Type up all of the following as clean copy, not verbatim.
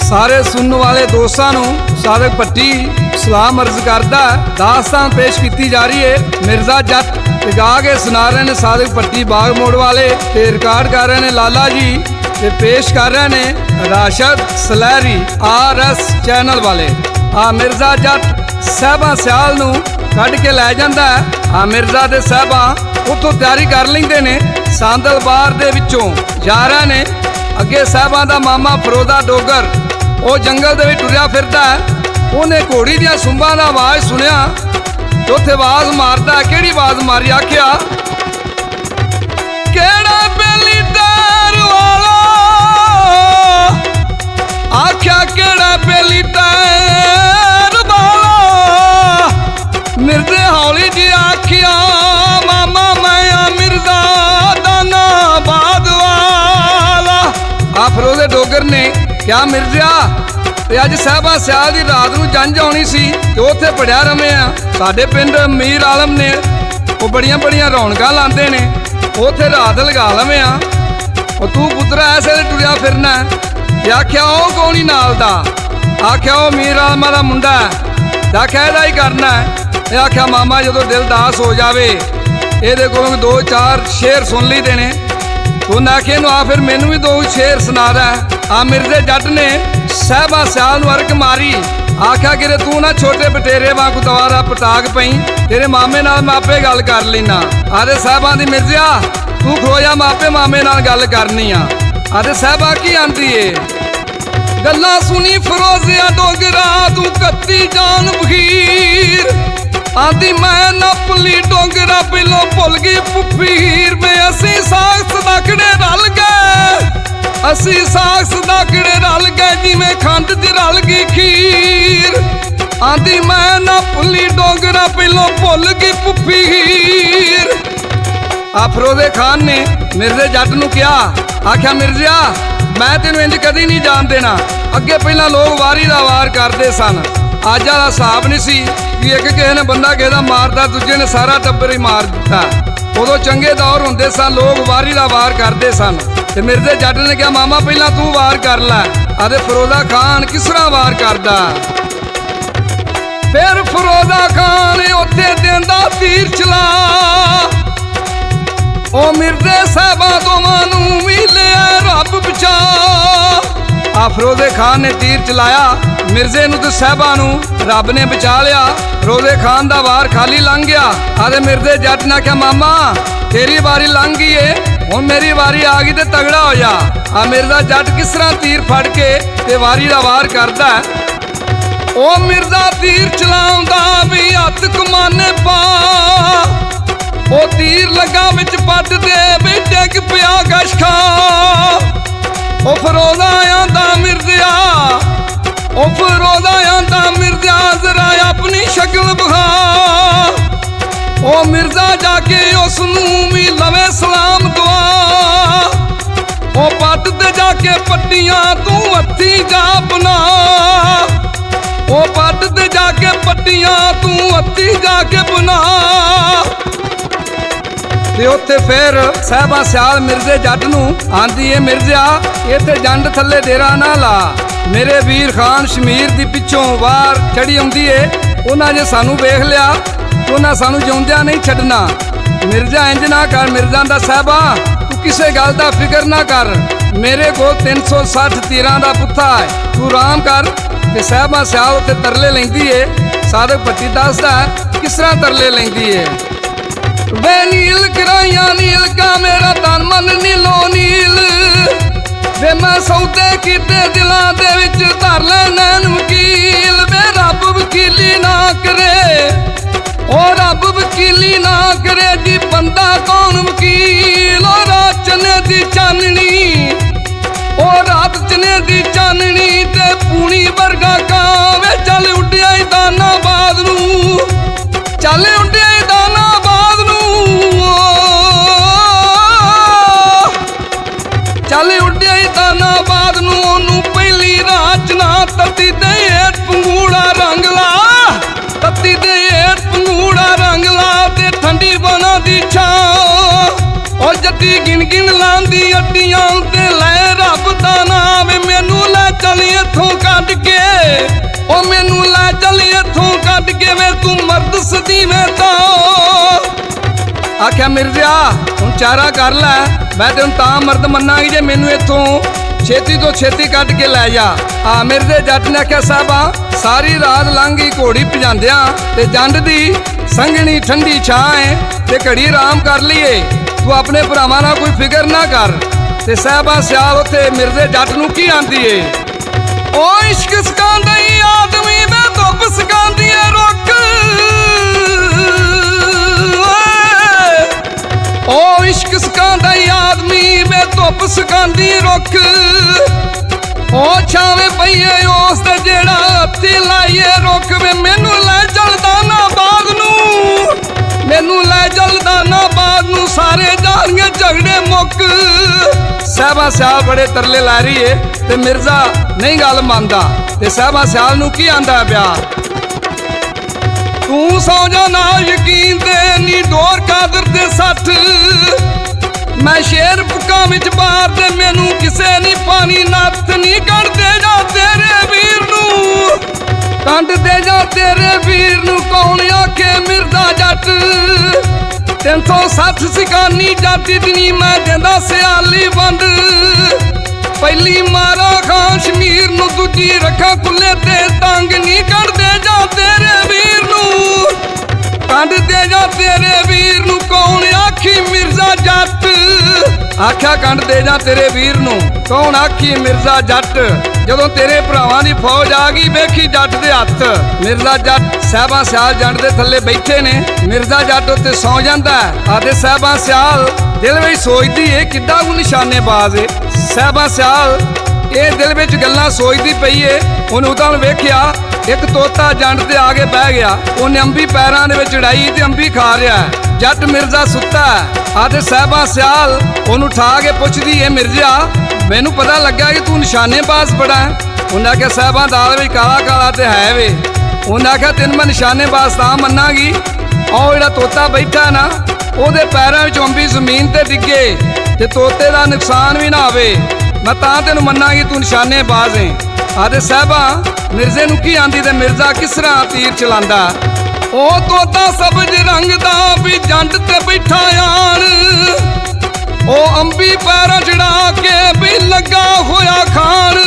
सारे सुनने वाले दोस्तों नूं सादक भट्टी सलाम अर्ज करदा। दास्तान पेश की जा रही है मिर्जा जट ते गा के सुना रहे ने सादक भट्टी बाग मोड़ वाले ते रिकॉर्ड कर रहे ने लाला जी ते पेश कर रहे ने राशद सलहरी RS चैनल वाले। आ मिर्जा जट साहबा सियाल नूं कढ़ के लै जांदा है। आ मिर्जा दे साहबा उत्थों तैयारी कर लैंदे ने सांदल बार दे विचों जा रहे ने अगे। साहबा दा मामा फरोदा डोगर वो जंगल दे विच टुरिया फिरदा है। उन्हें घोड़ी दियां सुंबां दा आवाज़ सुनिया ते उत्थे आवाज़ मारदा। केड़ी आवाज़ मारी? आख्या केड़ा बेली टैर वाला, आख्या केड़ा बेली टैर वाला। मिर्जे हौली जी आखिया मामा मैं मिर्जा दाना बाद वाला। आ फरोदे डोगर ने क्या मिर्जा ते अज साहबा सियाल की रात नूं जंज आउणी सी ते उत्थे पढ़िया रमे आ। साडे पिंड मीर आलम ने वो बड़ियां बड़ियां रौनकां लांदे ने, उत्थे रात लगा लवे आ। तू पुत्रा ऐसे टुरिया फिरना ते आख्या ओ कौन ही नाल दा? आख्या ओ मीर आलमा दा मुंडा है। आख्या एदा ही करना है। आख्या मामा जदों दिल दास हो जावे ਇਹਦੇ ਕੋਲੋਂ 2-4 शेर सुन ली देने। उन्हें आखे आ फिर मैनू भी 2 शेर सुना रहा है। आ मिर्जे जट ने साहबा सियाल नूं अर्क मारी। आख्या कि तू ना छोटे बटेरे वांगू दवारा पटाक पई, तेरे मामे नाल मैं आपे गल कर लेना। आदे साहबा दी मिर्जिया तू खो जा, मैं आपे मामे नाल गल करनी आ। आदे साहबा की आंदी है गल्लां सुनी फरोजिया डोगरा तू कत्ती जान बखीर। आंदी मैं नपली डोगरा पिलो भुल गई फुफीर में। असी साग सदाकड़े रल गए, असी साग सदाकड़े रल गए जिमें खंड च रल गई खीर। आंदी मैं नपली डोगरा पिलो भुल गई फुफीर। आ फरोदे खान ने मिर्जे जट नूं कहा, आख्या मिर्जिया मैं तेनों इंज कदी नहीं जान देना। अगे पहला लोग वारी दा वार करते सन, अज वाला हिसाब नहीं सी कि एक किसी ने बंदा किसी मारता दूजे ने सारा टब्बर ही मार दिता। उदों चंगे दौर होंदे सन, लोग वारी दा वार करते सन। ते मिर्जे जट ने कहा मामा पहला तू वार कर लै। आदे फरोदा खान किस तरह वार करदा? फिर फरोदा खान उत्थे देंदा तीर चला। ओ मिर्जे साहबा दोवां नूं भी लिया रब बचा। आ फरोदे खान ने तीर चलाया, मिर्जे नूं ते साहबा नूं रब ने बचा लिया। फरोदे खान दा वार खाली लंघ गया। आदे मिर्जे जट ने आख्या मामा तेरी वारी लंघ गई है, हुण मेरी वारी आ गई ते तगड़ा हो जा। आ मिर्जा जट किस तरह तीर फड़ के ते वारी दा वार करदा है। ओ मिर्जा तीर चलाउंदा भी हत्थ कमाने पा। ओ तीर लगा विच पट दे भी डिग पिया गशखा। ओ फरोदा आंदा मिर्जिया, ओ फरोदा आंदा मिर्जिया जरा अपनी शक्ल बखा। ओ मिर्जा जाके उसनूं भी लवे सलाम दुआ। ओ पट ते जाके पट्टियां तू हत्थी जा बना। ओ पट ते जाके पट्टियां तू हत्थी जाके बना। ते उत्थे फिर साहबा सियाल मिर्जे जट नूं आंदी है मिर्जिया इत्थे जंड थल्ले डेरा ना ला। मेरे वीर खान शमीर दी पिछों वार चढ़ी आउंदी है। उन्हां जे सानू वेख लिया उन्हां सानू जिउंदियां नहीं छड्डना। मिर्जा इंज ना कर, मिर्जा दा साहबा तू किसे गल दा फिकर ना कर। मेरे को 360 तीरां दा पुत्था है, तू आराम कर। ते साहबा सियाल उत्ते तरले लैंदी है। सादक भट्टी दसदा किस तरह तरले लैंदी है। वे नील कराइया नील का मेरा तन मन नीलो नील। वे मैं सौदे कीते दिलां दे विच धर ले नैन वकील। वे रब वकीली ना करे, ओ रब वकीली ना करे जी बंदा कौन वकील। ओ रात चने दी चाननी, ओ रात चने दी चाननी ते पूनी वर्गा कां। वे चल उड्डिया दाना बाद नूं, चल उड्डिया दाना बाद नूं। चल उड्डिया दाना बाद नूं ओनू पहली रात ना तत्ती दे हेठ पंगूड़ा रंग ला। तत्ती दे हेठ पंगूड़ा रंग ला ते ठंडी बना दी छां। ओ जट्टी गिन गिन लांदी अड्डियां ते लै रब दा नाम। वे मैनू लै चली इथों कढ के, ओ मैनू लै चली इथों कढ के वे तू मर्द सदीवें तो। आख्या मिर्जा हुण चारा कर लै, मैं तेन तां मर्द मन्नांगी जे मैनू इथों छेती तो छेती कढ के लै जा। मिर्जे जट ने आख्या साहबा सारी रात लंघ गई घोड़ी भजांदियां ते जंड दी संघनी ठंडी छां है ते घड़ी आराम कर लीए, तू अपने भरावां नाल कोई फिकर ना कर। ते साहबा सियाल उत्थे मिर्जे जट नूं की आंदी है, ओ इश्क सकांदा ही आदमी मैं धुप सकांदी है रुख, ओ इश्क सकांदा ही आदमी मैं धुप सकांदी रुख, ओ छावे पईए उस ते जेड़ा हत्थी लाइए रुख वे मैनू लै चलदा ना बाग नूं, मैनू लै चलदा ना बाग नूं सारे जानिए झगड़े मुक। साहबा सियाल बड़े तरले ला रही है ते मिर्जा नहीं गल मनदा ते साहबा सियाल नूं की आंदा पिया, तू सौ जा ना यकीन ते नी डोर कादर ते सठ, मैं शेर बुक्कां विच बार दे मैनू किसे नी पानी नत्थ नी कढ़ दे जा तेरे वीर नूं, कंड दे जा तेरे वीर नूं कौन आखे मिर्जा जट, 360 सिकानी जाती दिनी मैं देंदा सियाली वंड, पहली मारा खां शमीर नूं दूजी रखा कुल्ले ते तंग नी कढ़ दे जा तेरे वीर नूं, कंड दे जा तेरे वीर नूं कौन आखी मिर्जा जट। आख्या कंड दे जा तेरे वीर नूं कौन आखी मिर्जा जट, जदों तेरे भरावां दी फौज आ गई वेखी जट दे हत्थ। मिर्जा जट साहबा सियाल जंड दे थल्ले बैठे ने, मिर्जा जट उत्ते सौ जांदा आते साहबा सियाल दिल विच सोचदी है किड्डा कु निशानेबाज है। साहबा सियाल ये दिल विच गल्लां सोचदी पई है, उन्हें उतां वेखिया एक तोता जंड ते आगे बह गया, उन्हें अंबी पैरां दे विच चढ़ाई ते अंबी खा रहा है। जट मिर्जा सुत्ता आते साहबा सियाल उन्हें उठा के पुछदी है, मिर्जा मैनू पता लगा कि तू निशानेबाज बड़ा है। उन्हें आख्या साहबा दाल विच काला काला ते है वे। उन्हें आख्या तेन मैं निशानेबाज तां मन्नांगी और जिहड़ा तोता बैठा ना उहदे पैरां विच अंबी जमीन ते डिगे ते तोते दा नुकसान भी ना होवे, मैं तां तेनू मन्नांगी तू निशानेबाज है। आते साहबा मिर्जे नूं की आंदी ते मिर्जा किस तरह तीर चलांदा, ओ तोता सबज रंग दा भी जंड ते बैठा आन, ओ अंबी पैरां चढ़ा के भी लगा होया खान,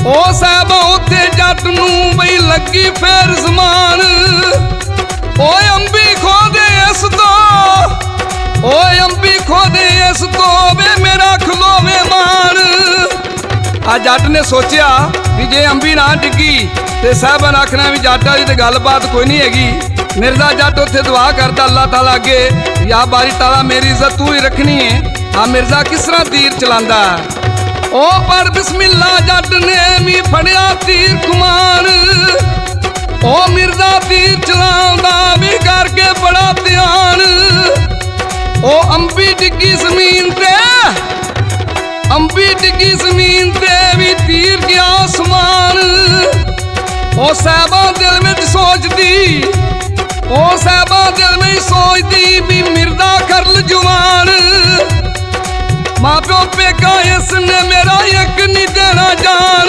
ओ साहबा उत्थे जट नूं बई लगी फेर जमान, ओ अंबी खो दे इस तो, ओ अंबी खो दे इस तो वे मेरा खलोवे मान। आ जट ने सोचा भी जे अंबी ना डिगी ते साहबा ने आखना भी जट वाली तो गलबात कोई नहीं हैगी। मिर्जा जट उत्थे दुआ करता अल्लाह ताला अगे, या बारी ताला मेरी इज्जत तू ही रखनी है। आ मिर्जा किस तरह तीर चलांदा, ओ पर बिस्मिल्ला जट ने भी फड़िया तीर कमान, ओ मिर्जा तीर चलांदा भी करके बड़ा ध्यान, ओ अंबी डिगी जमीन ते, अंबी डिगी जमीन ते भी तीर गया आसमान, ओ साहबा दिल में सोचदी, ओ साहबा दिल में सोचदी भी मिर्जा करल जवान, मां प्यो पेका इसने मेरा एक नहीं देना जान।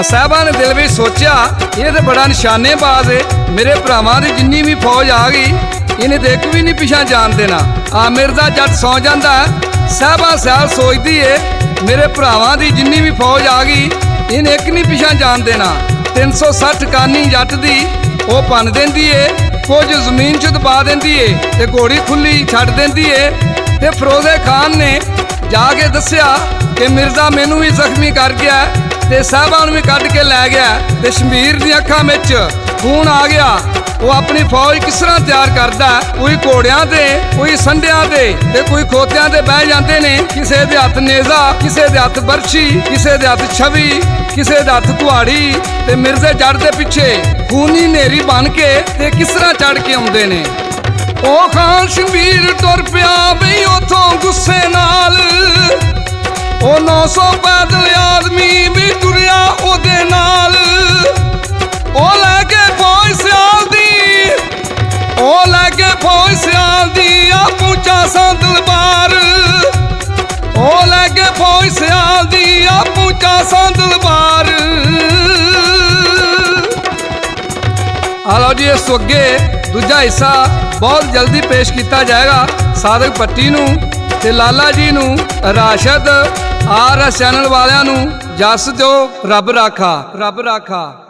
साहबा ने दिल में सोचा ये तो बड़ा निशानेबाज है, मेरे भरावां दी जिन्नी भी फौज आ गई इन्हें तो एक भी नहीं पिछा जान देना। मिर्जा जट सौ जाता है, साहबा सियाल सोचती है मेरे भरावां दी जिन्नी भी फौज आ गई इन्हें एक नहीं पिछा जान देना। 360 कानी जट दी वो भन देंदी है, कुछ जमीन च दबा देंदी है ते घोड़ी खुली छड्ड देंदी है। ते फिरोजे खान ने जाके दस्सिया कि मिर्जा मैनू भी जख्मी कर गया ते साहबा नूं भी कढ के लै गया ते शमीर दी अखां विच खून आ गया। वो अपनी फौज किस तरह तैयार करता, कोई घोड़ियां ते कोई संडियां ते कोई खोतियां ते बह जाते ने, किसी दे हत्थ नेजा, किसी दे हत्थ बरछी, किसी दे हत्थ छवि, किसी दे हत्थ कुहाड़ी ते मिर्जे जट दे पिछे खूनी नेरी बन के ते किस तरह चढ़ के आउंदे ने। ओ खान शमीर तुर पिया बई उथों गुस्से नाल, ओ 900 पैदल आदमी भी तुरिया ओदे नाल, ओ लैके फौज सियाल दी, ओ लैके फौज सियाल दी आ पूछा सा दलबार, ओ लैके फौज सियाल ਪੂੰਚਾ ਸੰਦਲਬਾਰ। ਆ ਲਓ ਜੀ, ਇਸ ਤੋਂ ਅੱਗੇ ਦੂਜਾ ਹਿੱਸਾ ਬਹੁਤ ਜਲਦੀ ਪੇਸ਼ ਕੀਤਾ ਜਾਏਗਾ। ਸਾਦਕ ਪੱਟੀ ਨੂੰ ਤੇ ਲਾਲਾ ਜੀ ਨੂੰ, ਰਾਸ਼ਦ RS ਚੈਨਲ ਵਾਲਿਆਂ ਨੂੰ ਜਸ ਦਿਓ। ਰੱਬ ਰਾਖਾ, ਰੱਬ ਰਾਖਾ।